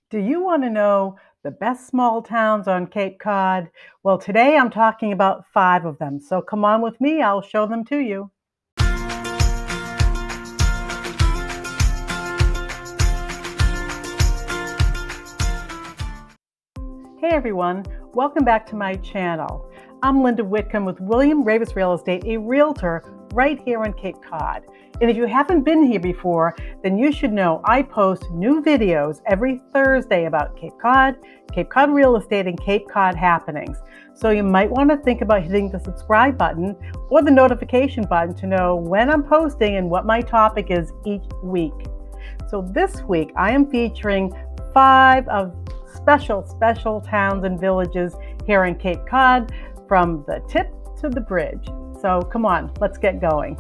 Do you want to know the best small towns on Cape Cod? Well, today I'm talking about five of them. So come on with me, I'll show them to you. Hey everyone, welcome back to my channel. I'm Linda Whitcomb with William Ravis Real Estate, a realtor right here on Cape Cod. And if you haven't been here before, then you should know I post new videos every Thursday about Cape Cod real estate, and Cape Cod happenings. So you might want to think about hitting the subscribe button or the notification button to know when I'm posting and what my topic is each week. So this week I am featuring five of special towns and villages here in Cape Cod, from the tip to the bridge. So come on, let's get going.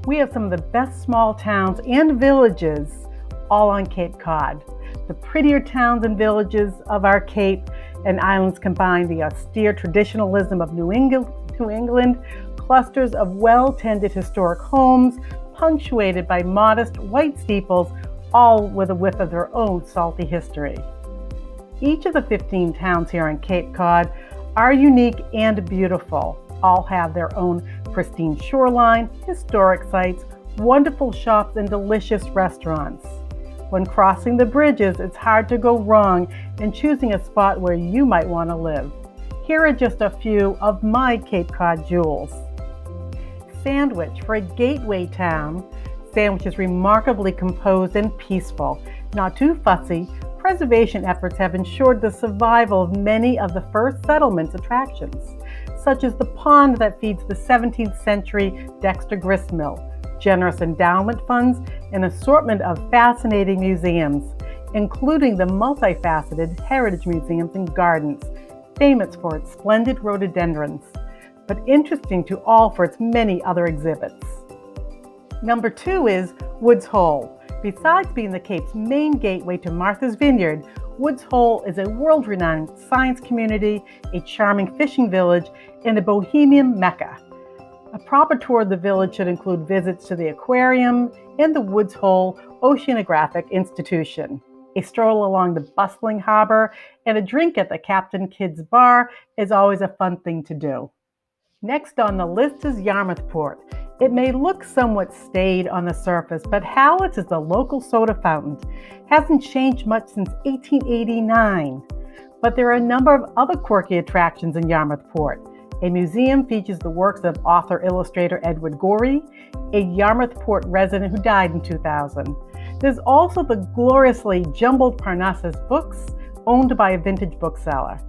We have some of the best small towns and villages all on Cape Cod. The prettier towns and villages of our Cape and islands combine the austere traditionalism of New England, clusters of well-tended historic homes punctuated by modest white steeples, all with a whiff of their own salty history. Each of the 15 towns here on Cape Cod are unique and beautiful. All have their own pristine shoreline, historic sites, wonderful shops, and delicious restaurants. When crossing the bridges, it's hard to go wrong in choosing a spot where you might want to live. Here are just a few of my Cape Cod jewels. Sandwich, for a gateway town, Sandwich is remarkably composed and peaceful, not too fussy. Preservation efforts have ensured the survival of many of the first settlement's attractions, such as the pond that feeds the 17th century Dexter grist mill, generous endowment funds, an assortment of fascinating museums, including the multifaceted Heritage Museums and Gardens, famous for its splendid rhododendrons, but interesting to all for its many other exhibits. Number 2 is Woods Hole. Besides being the Cape's main gateway to Martha's Vineyard, Woods Hole is a world-renowned science community, a charming fishing village, and a bohemian mecca. A proper tour of the village should include visits to the aquarium and the Woods Hole Oceanographic Institution. A stroll along the bustling harbor and a drink at the Captain Kidd's Bar is always a fun thing to do. Next on the list is Yarmouth Port. It may look somewhat staid on the surface, but Hyannis is the local soda fountain. Hasn't changed much since 1889. But there are a number of other quirky attractions in Yarmouth Port. A museum features the works of author-illustrator Edward Gorey, a Yarmouth Port resident who died in 2000. There's also the gloriously jumbled Parnassus books, owned by a vintage bookseller.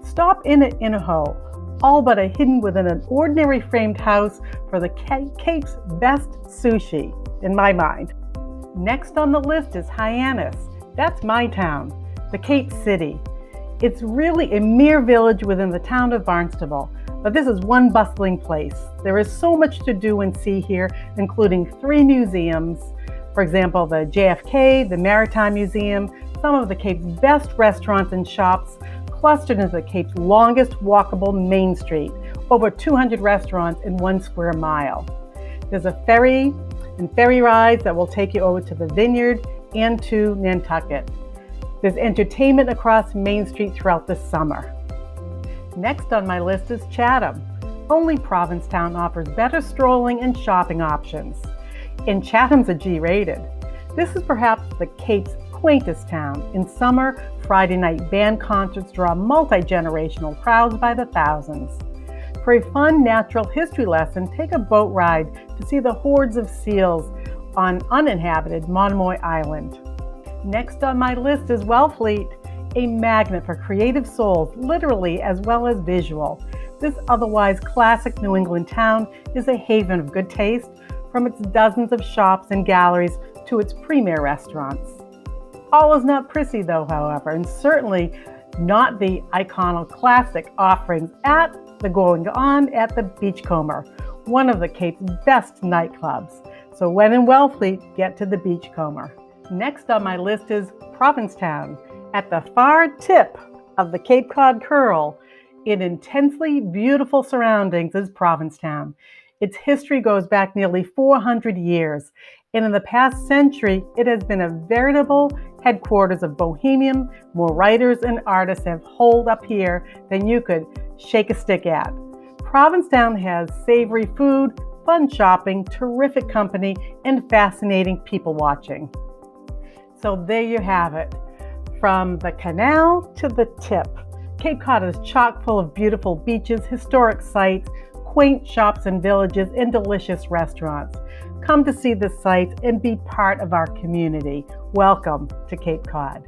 Stop in at Inaho, all but hidden within an ordinary framed house for the Cape's best sushi, in my mind. Next on the list is Hyannis. That's my town, the Cape City. It's really a mere village within the town of Barnstable, but this is one bustling place. There is so much to do and see here, including 3 museums. For example, the JFK, the Maritime Museum, some of the Cape's best restaurants and shops, clustered into the Cape's longest walkable Main Street, over 200 restaurants in 1 square mile. There's a ferry and ferry rides that will take you over to the Vineyard and to Nantucket. There's entertainment across Main Street throughout the summer. Next on my list is Chatham. Only Provincetown offers better strolling and shopping options. And Chatham's a G-rated. This is perhaps the Cape's quaintest town. In summer, Friday night band concerts draw multi-generational crowds by the thousands. For a fun natural history lesson, take a boat ride to see the hordes of seals on uninhabited Monomoy Island. Next on my list is Wellfleet, a magnet for creative souls, literally as well as visual. This otherwise classic New England town is a haven of good taste, from its dozens of shops and galleries to its premier restaurants. All is not prissy though, however, and certainly not the iconoclastic offerings at the Going On at the Beachcomber, one of the Cape's best nightclubs. So when in Wellfleet, get to the Beachcomber. Next on my list is Provincetown. At the far tip of the Cape Cod curl, in intensely beautiful surroundings, is Provincetown. Its history goes back nearly 400 years, And in the past century, it has been a veritable headquarters of bohemian. More writers and artists have holed up here than you could shake a stick at. Provincetown has savory food, fun shopping, terrific company, and fascinating people watching. So there you have it. From the canal to the tip, Cape Cod is chock full of beautiful beaches, historic sites, quaint shops and villages, and delicious restaurants. Come to see the sights and be part of our community. Welcome to Cape Cod.